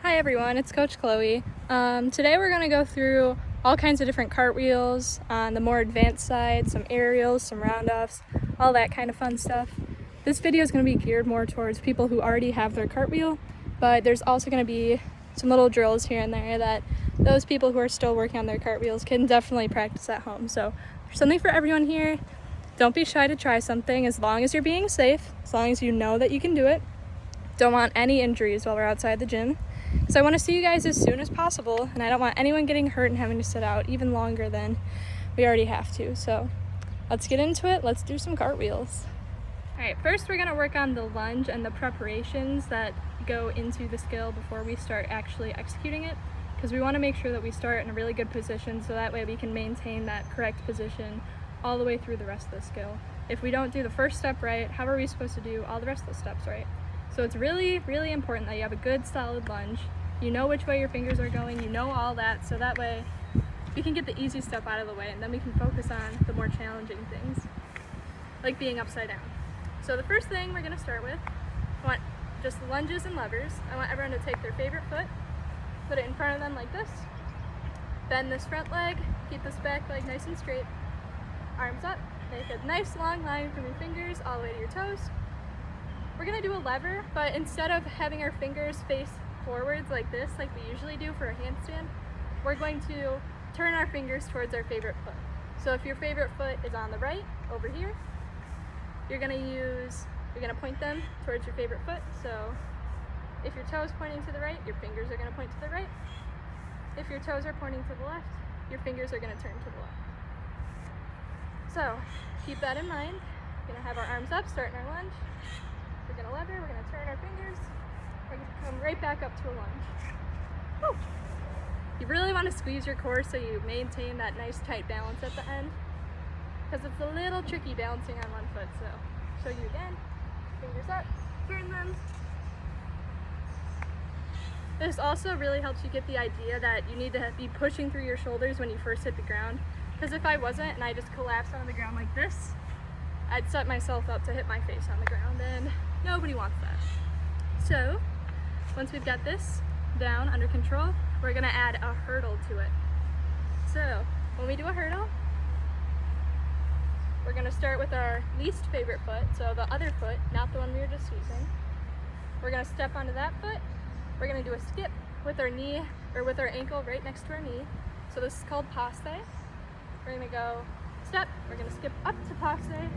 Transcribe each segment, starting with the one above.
Hi everyone, it's Coach Chloe. Today we're going to go through all kinds of different cartwheels on the more advanced side, some aerials, some roundoffs, all that kind of fun stuff. This video is going to be geared more towards people who already have their cartwheel, but there's also going to be some little drills here and there that those people who are still working on their cartwheels can definitely practice at home. So there's something for everyone here. Don't be shy to try something as long as you're being safe, as long as you know that you can do it. Don't want any injuries while we're outside the gym. So I want to see you guys as soon as possible, and I don't want anyone getting hurt and having to sit out even longer than we already have to. So let's get into it. Let's do some cartwheels. All right, first we're going to work on the lunge and the preparations that go into the skill before we start actually executing it, because we want to make sure that we start in a really good position so that way we can maintain that correct position all the way through the rest of the skill. If we don't do the first step right, how are we supposed to do all the rest of the steps right? So it's really, really important that you have a good solid lunge. You know which way your fingers are going, you know all that, so that way we can get the easy stuff out of the way and then we can focus on the more challenging things, like being upside down. So the first thing we're gonna start with, I want just the lunges and levers. I want everyone to take their favorite foot, put it in front of them like this, bend this front leg, keep this back leg nice and straight, arms up, make a nice long line from your fingers all the way to your toes. We're gonna do a lever, but instead of having our fingers face forwards like this, like we usually do for a handstand, we're going to turn our fingers towards our favorite foot. So if your favorite foot is on the right, over here, you're gonna point them towards your favorite foot. So if your toe is pointing to the right, your fingers are gonna point to the right. If your toes are pointing to the left, your fingers are gonna turn to the left. So keep that in mind. We're gonna have our arms up, starting our lunge. We're gonna lever, we're gonna turn our fingers, we're gonna come right back up to a lunge. Woo. You really wanna squeeze your core so you maintain that nice tight balance at the end, because it's a little tricky balancing on one foot. So show you again, fingers up, turn them. This also really helps you get the idea that you need to be pushing through your shoulders when you first hit the ground, because if I wasn't and I just collapsed on the ground like this, I'd set myself up to hit my face on the ground, and nobody wants that. So once we've got this down under control, we're gonna add a hurdle to it. So when we do a hurdle, we're gonna start with our least favorite foot, so the other foot, not the one we were just using. We're gonna step onto that foot. We're gonna do a skip with our knee, or with our ankle right next to our knee. So this is called passe. We're gonna go step, we're gonna skip up to passe,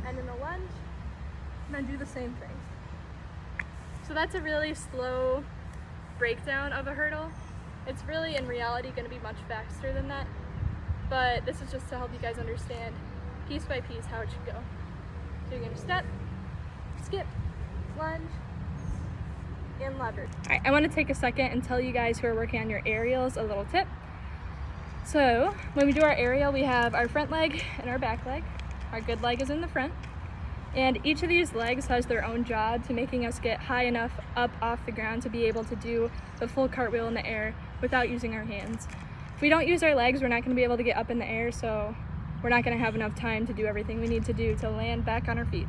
and in the lunge, I'm gonna do the same thing. So that's a really slow breakdown of a hurdle. It's really, in reality, gonna be much faster than that, but this is just to help you guys understand piece by piece how it should go. So you're gonna step, skip, lunge, and lever. All right, I wanna take a second and tell you guys who are working on your aerials a little tip. So when we do our aerial, we have our front leg and our back leg. Our good leg is in the front, and each of these legs has their own job to making us get high enough up off the ground to be able to do the full cartwheel in the air without using our hands. If we don't use our legs, we're not going to be able to get up in the air, so we're not going to have enough time to do everything we need to do to land back on our feet.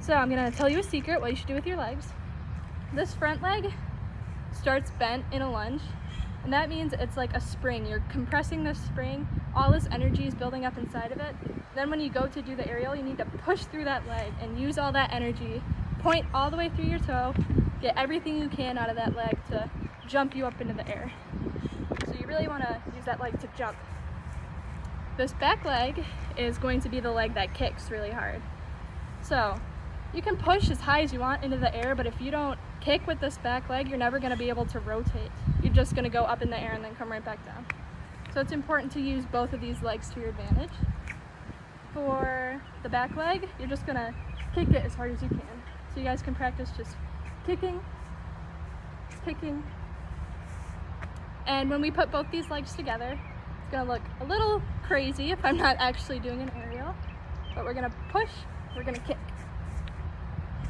So I'm going to tell you a secret what you should do with your legs. This front leg starts bent in a lunge, and that means it's like a spring. You're compressing this spring, all this energy is building up inside of it. Then when you go to do the aerial, you need to push through that leg and use all that energy, point all the way through your toe, get everything you can out of that leg to jump you up into the air. So you really want to use that leg to jump. This back leg is going to be the leg that kicks really hard. So you can push as high as you want into the air, but if you don't kick with this back leg, you're never going to be able to rotate. You're just going to go up in the air and then come right back down. So it's important to use both of these legs to your advantage. For the back leg, you're just going to kick it as hard as you can. So you guys can practice just kicking, kicking. And when we put both these legs together, it's going to look a little crazy if I'm not actually doing an aerial. But we're going to push, we're going to kick.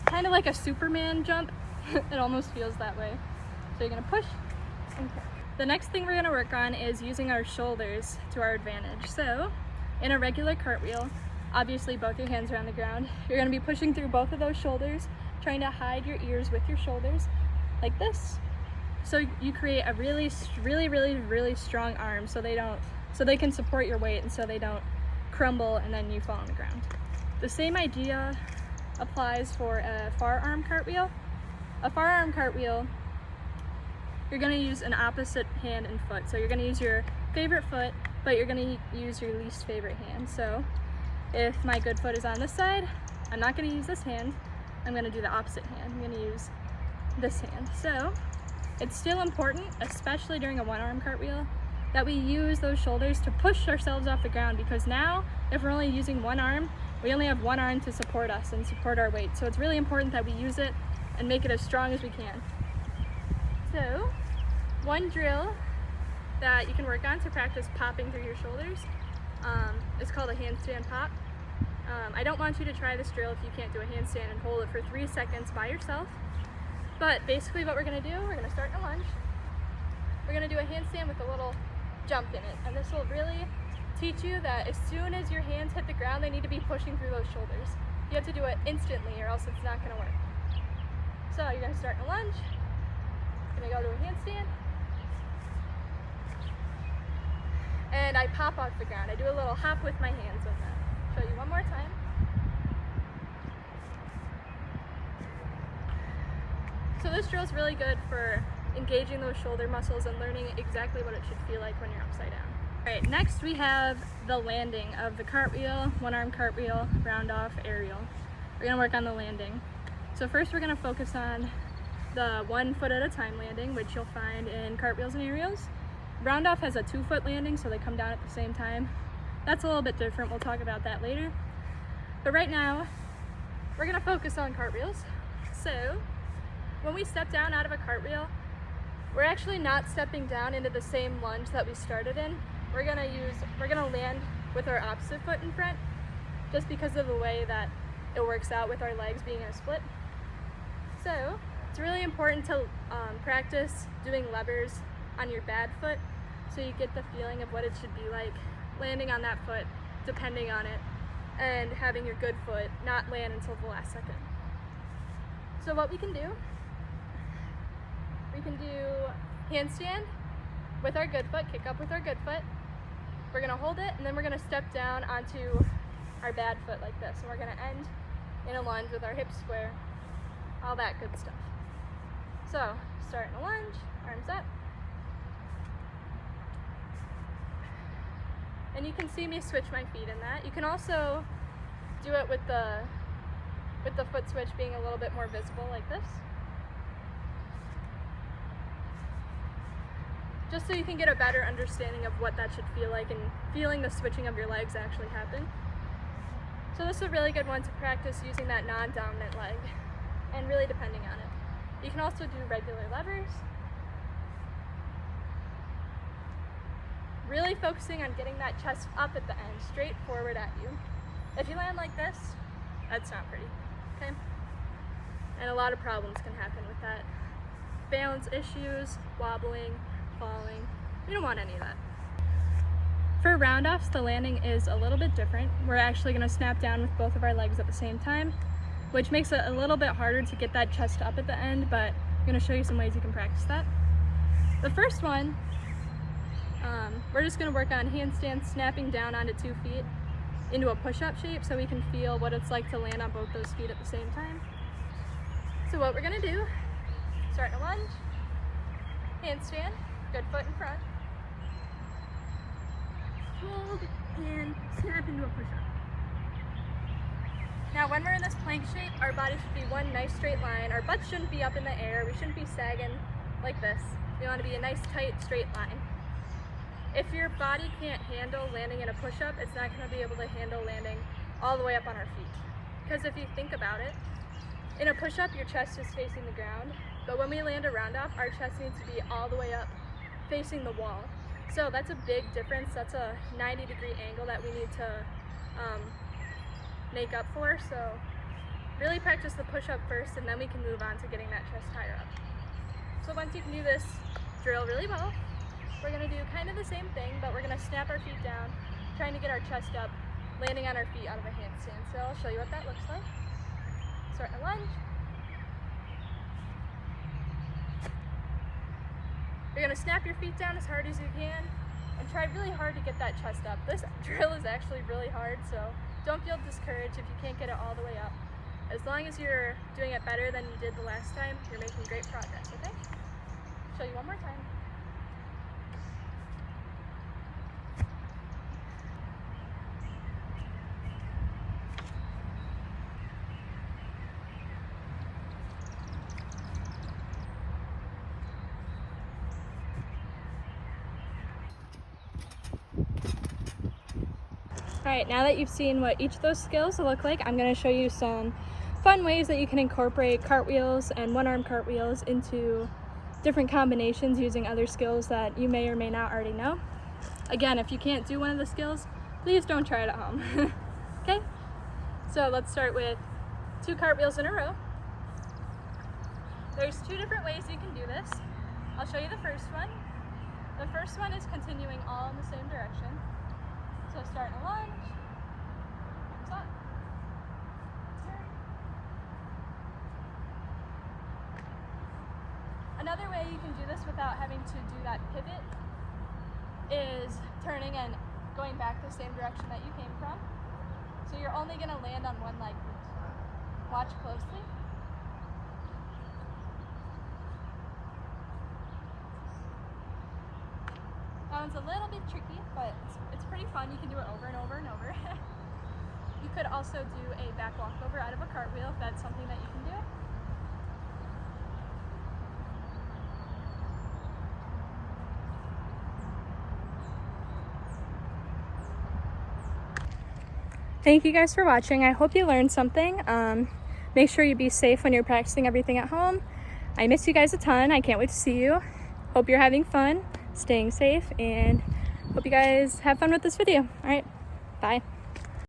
Kind of like a Superman jump. It almost feels that way. So you're gonna push and kick. The next thing we're gonna work on is using our shoulders to our advantage. So in a regular cartwheel, obviously both your hands are on the ground. You're gonna be pushing through both of those shoulders, trying to hide your ears with your shoulders like this. so you create a really strong arm so they can support your weight and so they don't crumble and then you fall on the ground. The same idea applies for a firearm cartwheel. A firearm cartwheel, you're going to use an opposite hand and foot. So you're going to use your favorite foot, but you're going to use your least favorite hand. So if my good foot is on this side, I'm not going to use this hand. I'm going to do the opposite hand. I'm going to use this hand. So it's still important, especially during a one-arm cartwheel, that we use those shoulders to push ourselves off the ground, because now if we're only using one arm, we only have one arm to support us and support our weight. So it's really important that we use it and make it as strong as we can. So one drill that you can work on to practice popping through your shoulders is called a handstand hop. I don't want you to try this drill if you can't do a handstand and hold it for 3 seconds by yourself. But basically what we're going to do, we're going to start in a lunge. We're going to do a handstand with a little jump in it. And this will really teach you that as soon as your hands hit the ground, they need to be pushing through those shoulders. You have to do it instantly or else it's not going to work. So you're going to start in a lunge. You're going to go to a handstand. And I pop off the ground. I do a little hop with my hands on that. Show you one more time. So this drill is really good for engaging those shoulder muscles and learning exactly what it should feel like when you're upside down. All right, next we have the landing of the cartwheel, one-arm cartwheel, round off, aerial. We're gonna work on the landing. So first we're gonna focus on the 1 foot at a time landing, which you'll find in cartwheels and aerials. Round off has a 2 foot landing, so they come down at the same time. That's a little bit different, we'll talk about that later. But right now, we're gonna focus on cartwheels. So, when we step down out of a cartwheel, we're actually not stepping down into the same lunge that we started in. We're gonna land with our opposite foot in front, just because of the way that it works out with our legs being in a split. So, it's really important to practice doing levers on your bad foot, so you get the feeling of what it should be like landing on that foot, depending on it, and having your good foot not land until the last second. So what we can do handstand with our good foot, kick up with our good foot. We're gonna hold it, and then we're gonna step down onto our bad foot like this. And we're gonna end in a lunge with our hips square, all that good stuff. So, start in a lunge, arms up. And you can see me switch my feet in that. You can also do it with the foot switch being a little bit more visible like this. Just so you can get a better understanding of what that should feel like and feeling the switching of your legs actually happen. So this is a really good one to practice using that non-dominant leg and really depending on it. You can also do regular levers. Really focusing on getting that chest up at the end, straight forward at you. If you land like this, that's not pretty, okay? And a lot of problems can happen with that. Balance issues, wobbling, falling. We don't want any of that. For round-offs, the landing is a little bit different. We're actually gonna snap down with both of our legs at the same time, which makes it a little bit harder to get that chest up at the end, but I'm gonna show you some ways you can practice that. The first one, we're just gonna work on handstand, snapping down onto 2 feet into a push-up shape so we can feel what it's like to land on both those feet at the same time. So what we're gonna do, start in a lunge, handstand, good foot in front, hold and snap into a push-up. Now when we're in this plank shape, our body should be one nice straight line. Our butt shouldn't be up in the air. We shouldn't be sagging like this. We want to be a nice tight straight line. If your body can't handle landing in a push-up, it's not going to be able to handle landing all the way up on our feet. Because if you think about it, in a push-up, your chest is facing the ground, but when we land a round-off, our chest needs to be all the way up, facing the wall. So that's a big difference. That's a 90-degree angle that we need to make up for. So really practice the push-up first, and then we can move on to getting that chest higher up. So once you can do this drill really well, we're gonna do kind of the same thing, but we're gonna snap our feet down, trying to get our chest up, landing on our feet out of a handstand. So I'll show you what that looks like. Start in a lunge. to snap your feet down as hard as you can and try really hard to get that chest up. This drill is actually really hard, so don't feel discouraged if you can't get it all the way up. As long as you're doing it better than you did the last time, you're making great progress, okay? Show you one more time. Alright, now that you've seen what each of those skills look like, I'm going to show you some fun ways that you can incorporate cartwheels and one-arm cartwheels into different combinations using other skills that you may or may not already know. Again, if you can't do one of the skills, please don't try it at home. Okay? So let's start with 2 cartwheels in a row. There's 2 different ways you can do this. I'll show you the first one. The first one is continuing all in the same direction. So start in a lunge, arms up, turn. Another way you can do this without having to do that pivot is turning and going back the same direction that you came from. So you're only going to land on one leg. Watch closely. That one's a little bit tricky, but it's pretty fun. You can do it over and over and over. You could also do a back walkover out of a cartwheel if that's something that you can do. Thank you guys for watching. I hope you learned something. Make sure you be safe when you're practicing everything at home. I miss you guys a ton. I can't wait to see you. Hope you're having fun, staying safe, and hope you guys have fun with this video. All right, bye.